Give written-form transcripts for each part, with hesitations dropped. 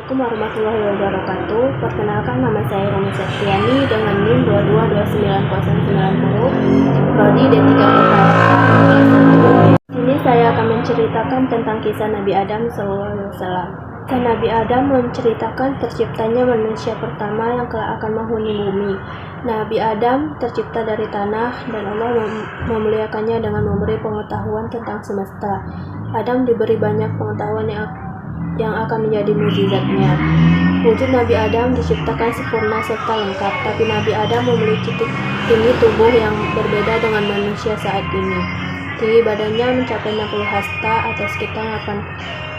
Assalamualaikum warahmatullahi wabarakatuh. Perkenalkan, nama saya Romi Septiani dengan NIM 222990, Prodi D3 UKM. Ini saya akan menceritakan tentang kisah Nabi Adam SAW. Kisah Nabi Adam menceritakan terciptanya manusia pertama yang kelak akan menghuni bumi. Nabi Adam tercipta dari tanah dan Allah memuliakannya dengan memberi pengetahuan tentang semesta. Adam diberi banyak pengetahuan yang akan menjadi mukjizatnya. Wujud Nabi Adam diciptakan sempurna serta lengkap, tapi Nabi Adam memiliki tinggi tubuh yang berbeda dengan manusia saat ini. Tinggi badannya mencapai 60 hasta atau sekitar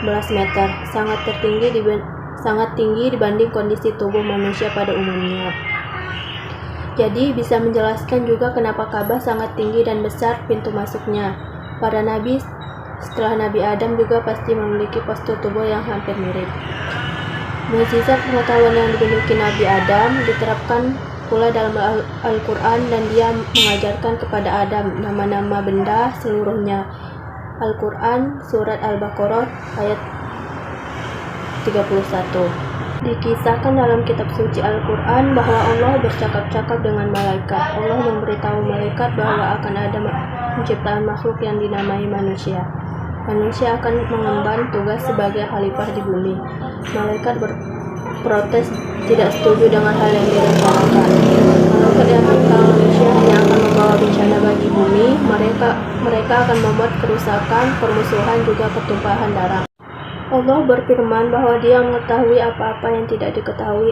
18 meter, sangat tinggi dibanding kondisi tubuh manusia pada umumnya. Jadi bisa menjelaskan juga kenapa Ka'bah sangat tinggi dan besar pintu masuknya. Para nabi setelah Nabi Adam juga pasti memiliki postur tubuh yang hampir mirip. Mukjizat pengetahuan yang dimiliki Nabi Adam diterapkan pula dalam Al-Quran dan dia mengajarkan kepada Adam nama-nama benda seluruhnya. Al-Quran Surat Al-Baqarah ayat 31. Dikisahkan dalam kitab suci Al-Quran bahwa Allah bercakap-cakap dengan malaikat. Allah memberitahu malaikat bahwa akan ada penciptaan makhluk yang dinamai manusia. Manusia akan mengemban tugas sebagai khalifah di bumi. Malaikat berprotes tidak setuju dengan hal yang direncanakan. Malaikat yang tentang manusia hanya akan membawa bencana bagi bumi. Mereka akan membuat kerusakan, permusuhan, juga pertumpahan darah. Allah berfirman bahwa dia mengetahui apa-apa yang tidak diketahui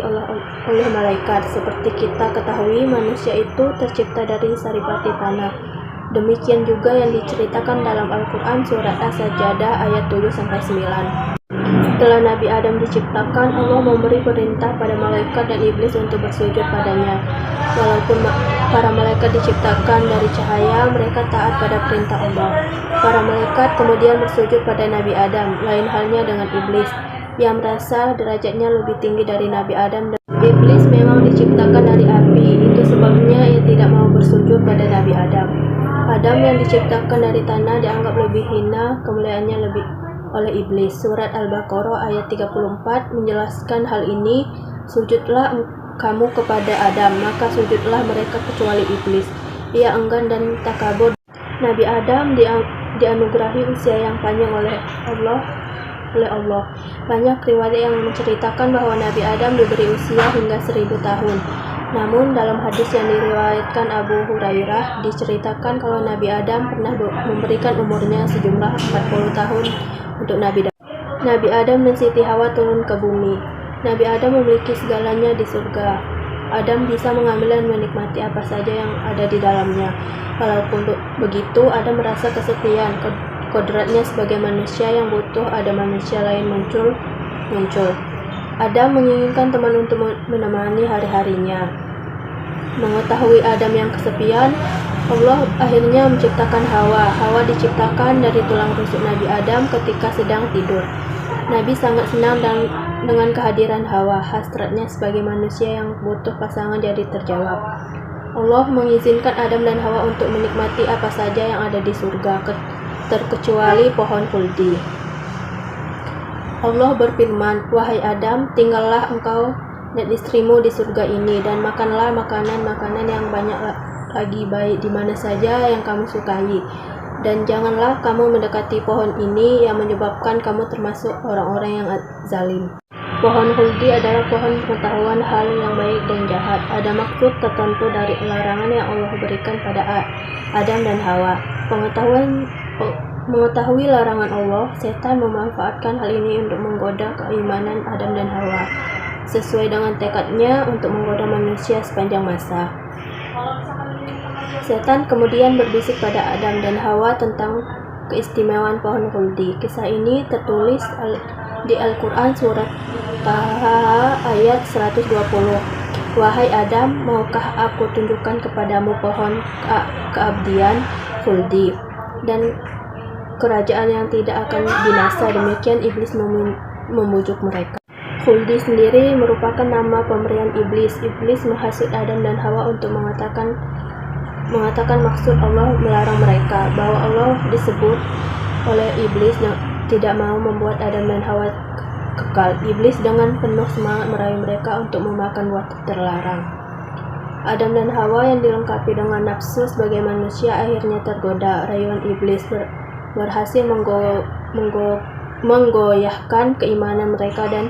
oleh malaikat. Seperti kita ketahui, manusia itu tercipta dari saripati tanah. Demikian juga yang diceritakan dalam Al-Quran Surat As-Sajdah ayat 7-9. Setelah Nabi Adam diciptakan, Allah memberi perintah pada malaikat dan iblis untuk bersujud padanya. Walaupun para malaikat diciptakan dari cahaya, mereka taat pada perintah Allah. Para malaikat kemudian bersujud pada Nabi Adam. Lain halnya dengan iblis, yang merasa derajatnya lebih tinggi dari Nabi Adam. Dan iblis memang diciptakan dari api, itu sebabnya ia tidak mau bersujud pada Nabi Adam. Adam yang diciptakan dari tanah dianggap lebih hina kemuliaannya lebih oleh iblis. Surat Al-Baqarah ayat 34 menjelaskan hal ini. Sujudlah kamu kepada Adam, maka sujudlah mereka kecuali iblis. Ia enggan dan takabur. Nabi Adam dianugerahi usia yang panjang oleh Allah. Banyak riwayat yang menceritakan bahwa Nabi Adam diberi usia hingga 1000 tahun. Namun dalam hadis yang diriwayatkan Abu Hurairah diceritakan kalau Nabi Adam pernah memberikan umurnya sejumlah 40 tahun untuk Nabi Adam. Nabi Adam dan Siti Hawa turun ke bumi. Nabi Adam memiliki segalanya di surga. Adam bisa mengambil dan menikmati apa saja yang ada di dalamnya. Walaupun begitu, Adam merasa kesepian. Kodratnya sebagai manusia yang butuh ada manusia lain muncul. Adam menginginkan teman untuk menemani hari-harinya. Mengetahui Adam yang kesepian, Allah akhirnya menciptakan Hawa. Hawa diciptakan dari tulang rusuk Nabi Adam ketika sedang tidur. Nabi sangat senang dengan kehadiran Hawa. Hasratnya sebagai manusia yang butuh pasangan jadi terjawab. Allah mengizinkan Adam dan Hawa untuk menikmati apa saja yang ada di surga, terkecuali pohon khuldi. Allah berfirman, "Wahai Adam, tinggallah engkau dan istrimu di surga ini, dan makanlah makanan-makanan yang banyak lagi baik di mana saja yang kamu sukai. Dan janganlah kamu mendekati pohon ini yang menyebabkan kamu termasuk orang-orang yang zalim." Pohon khuldi adalah pohon pengetahuan hal yang baik dan jahat. Ada maksud tertentu dari larangan yang Allah berikan pada Adam dan Hawa. Mengetahui larangan Allah, setan memanfaatkan hal ini untuk menggoda keimanan Adam dan Hawa, sesuai dengan tekadnya untuk menggoda manusia sepanjang masa. Setan kemudian berbisik pada Adam dan Hawa tentang keistimewaan pohon khuldi. Kisah ini tertulis di Al-Quran Surat Taha ayat 120. "Wahai Adam, maukah aku tunjukkan kepadamu pohon keabdian khuldi dan kerajaan yang tidak akan binasa?" Demikian iblis membujuk mereka. Khuldi sendiri merupakan nama pemberian iblis. Iblis menghasut Adam dan Hawa untuk mengatakan maksud Allah melarang mereka, bahwa Allah disebut oleh iblis tidak mau membuat Adam dan Hawa kekal. Iblis dengan penuh semangat merayu mereka untuk memakan buah terlarang. Adam dan Hawa yang dilengkapi dengan nafsu sebagai manusia akhirnya tergoda. Rayuan iblis berhasil menggoyahkan keimanan mereka dan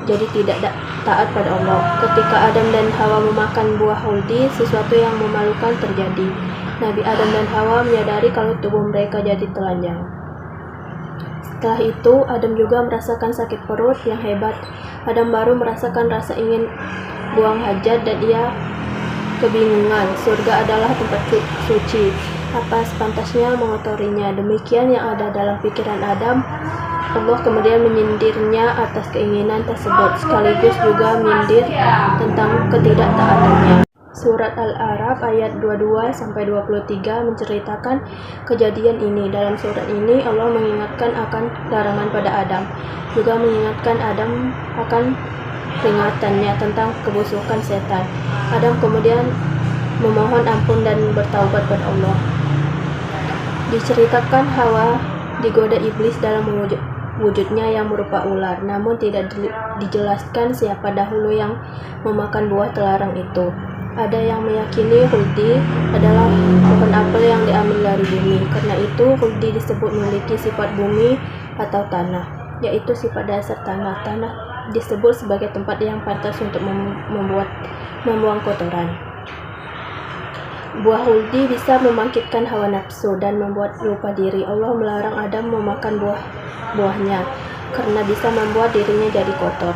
jadi tidak taat pada Allah. Ketika Adam dan Hawa memakan buah huldi, sesuatu yang memalukan terjadi. Nabi Adam dan Hawa menyadari kalau tubuh mereka jadi telanjang. Setelah itu, Adam juga merasakan sakit perut yang hebat. Adam baru merasakan rasa ingin buang hajat dan ia kebingungan. Surga adalah tempat suci. Apa sepantasnya mengotorinya? Demikian yang ada dalam pikiran Adam. Allah kemudian menyindirnya atas keinginan tersebut, sekaligus juga menyindir tentang ketidaktaatannya. Surat Al-A'raf ayat 22-23 menceritakan kejadian ini. Dalam surat ini Allah mengingatkan akan larangan pada Adam, juga mengingatkan Adam akan peringatannya tentang kebusukan setan. Adam kemudian memohon ampun dan bertaubat pada Allah. Diceritakan Hawa digoda iblis dalam wujudnya yang berupa ular, namun tidak dijelaskan siapa dahulu yang memakan buah terlarang itu. Ada yang meyakini huldi adalah pohon apel yang diambil dari bumi. Karena itu huldi disebut memiliki sifat bumi atau tanah, yaitu sifat dasar tanah. Tanah disebut sebagai tempat yang pantas untuk membuang kotoran. Buah huldi bisa membangkitkan hawa nafsu dan membuat lupa diri. Allah melarang Adam memakan buahnya karena bisa membuat dirinya jadi kotor.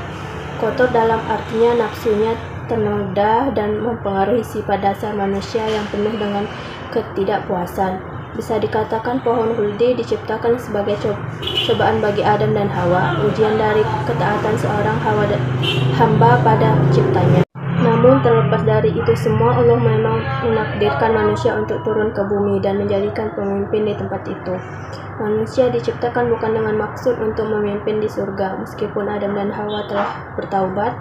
Kotor dalam artinya nafsunya ternoda dan mempengaruhi sifat dasar manusia yang penuh dengan ketidakpuasan. Bisa dikatakan pohon huldi diciptakan sebagai cobaan bagi Adam dan Hawa, ujian dari ketaatan seorang hamba pada penciptanya. Namun terlepas dari itu semua, Allah memang menakdirkan manusia untuk turun ke bumi dan menjadikan pemimpin di tempat itu. Manusia diciptakan bukan dengan maksud untuk memimpin di surga. Meskipun Adam dan Hawa telah bertaubat,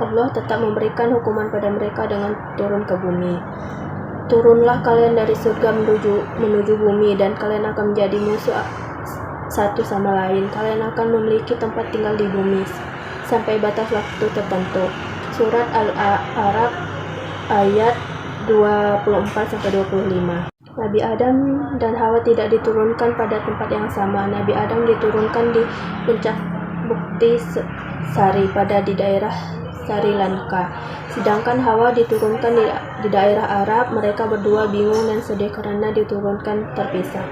Allah tetap memberikan hukuman pada mereka dengan turun ke bumi. Turunlah kalian dari surga menuju bumi, dan kalian akan menjadi musuh satu sama lain. Kalian akan memiliki tempat tinggal di bumi sampai batas waktu tertentu. Surat Al-A'raf ayat 24-25. Nabi Adam dan Hawa tidak diturunkan pada tempat yang sama. Nabi Adam diturunkan di puncak Bukti Sari di daerah Sri Lanka. Sedangkan Hawa diturunkan di daerah Arab. Mereka berdua bingung dan sedih karena diturunkan terpisah.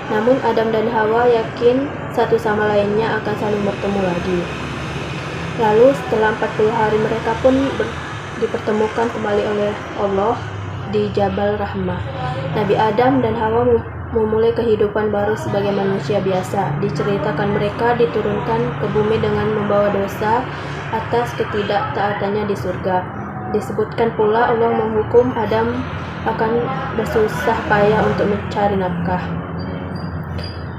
Namun Adam dan Hawa yakin satu sama lainnya akan saling bertemu lagi. Lalu setelah 40 hari mereka pun dipertemukan kembali oleh Allah di Jabal Rahmah. Nabi Adam dan Hawa memulai kehidupan baru sebagai manusia biasa. Diceritakan mereka diturunkan ke bumi dengan membawa dosa atas ketidaktaatannya di surga. Disebutkan pula Allah menghukum Adam akan bersusah payah untuk mencari nafkah.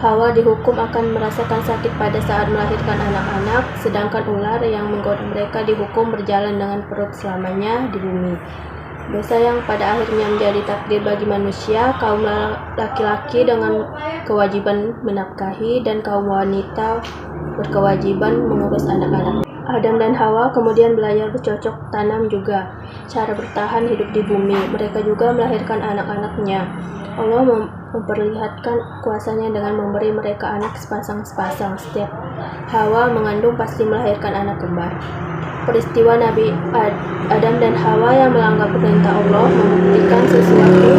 Hawa dihukum akan merasakan sakit pada saat melahirkan anak-anak, sedangkan ular yang menggoda mereka dihukum berjalan dengan perut selamanya di bumi. Dosa yang pada akhirnya menjadi takdir bagi manusia, kaum laki-laki dengan kewajiban menafkahi dan kaum wanita berkewajiban mengurus anak-anak. Adam dan Hawa kemudian belajar bercocok tanam juga, cara bertahan hidup di bumi. Mereka juga melahirkan anak-anaknya. Allah memperlihatkan kuasanya dengan memberi mereka anak sepasang-sepasang. Setiap Hawa mengandung pasti melahirkan anak kembar. Peristiwa Nabi Adam dan Hawa yang melanggar perintah Allah membuktikan sesuatu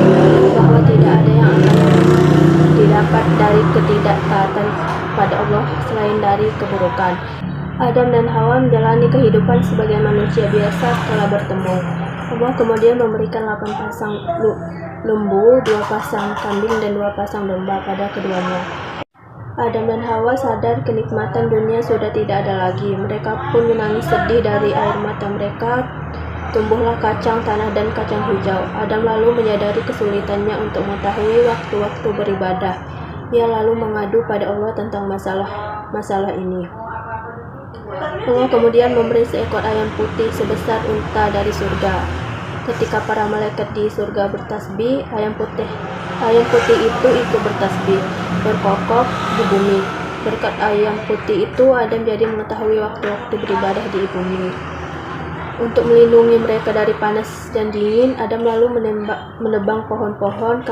bahwa tidak ada yang akan didapat dari ketidaktaatan pada Allah selain dari keburukan. Adam dan Hawa menjalani kehidupan sebagai manusia biasa setelah bertemu. Allah kemudian memberikan 8 pasang lembu, 2 pasang kambing, dan 2 pasang domba pada keduanya. Adam dan Hawa sadar kenikmatan dunia sudah tidak ada lagi. Mereka pun menangis sedih. Dari air mata mereka tumbuhlah kacang tanah dan kacang hijau. Adam lalu menyadari kesulitannya untuk mengetahui waktu-waktu beribadah. Ia lalu mengadu pada Allah tentang masalah ini. Allah kemudian memberi seekor ayam putih sebesar unta dari surga. Ketika para malaikat di surga bertasbih, ayam putih itu ikut bertasbih, berkokok di bumi. Berkat ayam putih itu, Adam jadi mengetahui waktu-waktu beribadah di bumi. Untuk melindungi mereka dari panas dan dingin, Adam lalu menebang pohon-pohon,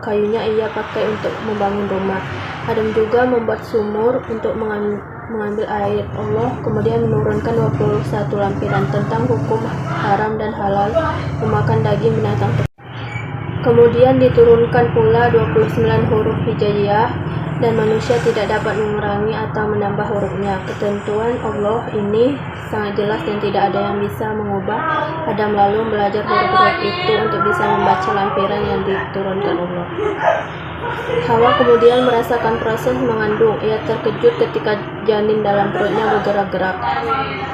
kayunya ia pakai untuk membangun rumah. Adam juga membuat sumur untuk mengambil air. Allah kemudian menurunkan 21 lampiran tentang hukum haram dan halal memakan daging binatang. Kemudian diturunkan pula 29 huruf hijaiyah, dan manusia tidak dapat mengurangi atau menambah hurufnya. Ketentuan Allah ini sangat jelas dan tidak ada yang bisa mengubah. Adam lalu belajar huruf-huruf itu untuk bisa membaca lampiran yang diturunkan Allah. Hawa kemudian merasakan proses mengandung. Ia terkejut ketika janin dalam perutnya bergerak-gerak.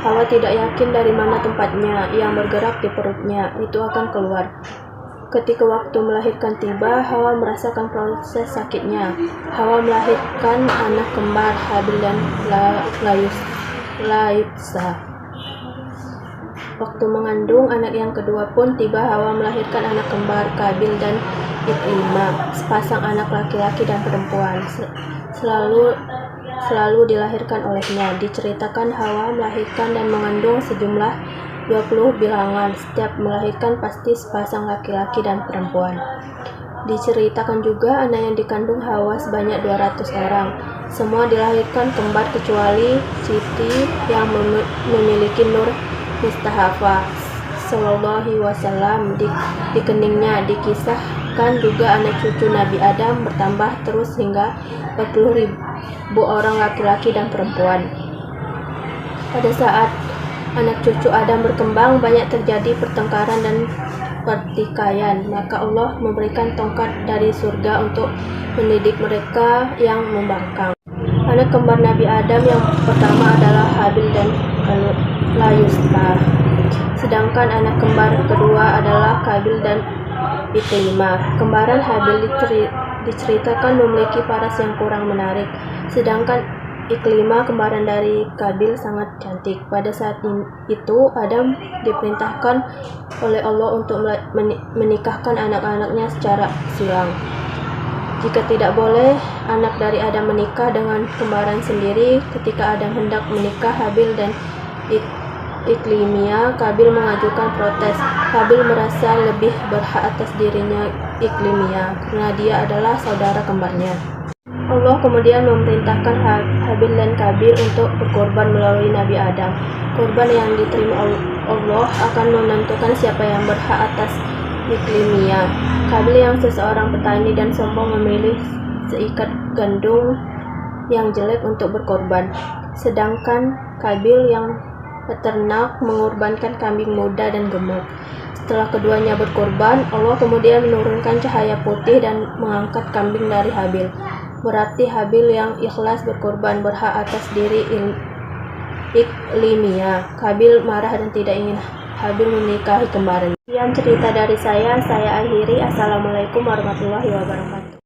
Hawa tidak yakin dari mana tempatnya yang bergerak di perutnya itu akan keluar. Ketika waktu melahirkan tiba, Hawa merasakan proses sakitnya. Hawa melahirkan anak kembar, Habil dan Layutsa. Waktu mengandung anak yang kedua pun tiba, Hawa melahirkan anak kembar, Kabil dan Iklimah, sepasang anak laki-laki dan perempuan. Selalu dilahirkan olehnya. Diceritakan Hawa melahirkan dan mengandung sejumlah 20 bilangan, setiap melahirkan pasti sepasang laki-laki dan perempuan. Diceritakan juga anak yang dikandung Hawa sebanyak 200 orang. Semua dilahirkan kembar kecuali Siti yang memiliki nur mustahafah sallallahu alaihi wasallam di keningnya. Dikisahkan juga anak cucu Nabi Adam bertambah terus hingga 40.000 orang laki-laki dan perempuan. Pada saat anak cucu Adam berkembang, banyak terjadi pertengkaran dan pertikaian. Maka Allah memberikan tongkat dari surga untuk mendidik mereka yang membangkang. Anak kembar Nabi Adam yang pertama adalah Habil dan Layutsa. Sedangkan anak kembar kedua adalah Kabil dan Iklimah. Kembaran Habil diceritakan memiliki paras yang kurang menarik. Sedangkan Iklimah, kembaran dari Kabil, sangat cantik. Pada saat itu, Adam diperintahkan oleh Allah untuk menikahkan anak-anaknya secara silang. Jika tidak boleh, anak dari Adam menikah dengan kembaran sendiri. Ketika Adam hendak menikah Habil dan Iklimah, Kabil mengajukan protes. Kabil merasa lebih berhak atas dirinya Iklimah karena dia adalah saudara kembarnya. Allah kemudian memerintahkan Habil dan Kabil untuk berkorban melalui Nabi Adam. Korban yang diterima Allah akan menentukan siapa yang berhak atas Iklimah. Kabil yang seseorang petani dan sombong memilih seikat gandum yang jelek untuk berkorban. Sedangkan Kabil yang peternak mengorbankan kambing muda dan gemuk. Setelah keduanya berkorban, Allah kemudian menurunkan cahaya putih dan mengangkat kambing dari Habil. Berarti Habil yang ikhlas berkorban berhak atas diri Iklimah. Kabil marah dan tidak ingin Habil menikahi kembarannya. Sekian cerita dari saya akhiri. Assalamualaikum warahmatullahi wabarakatuh.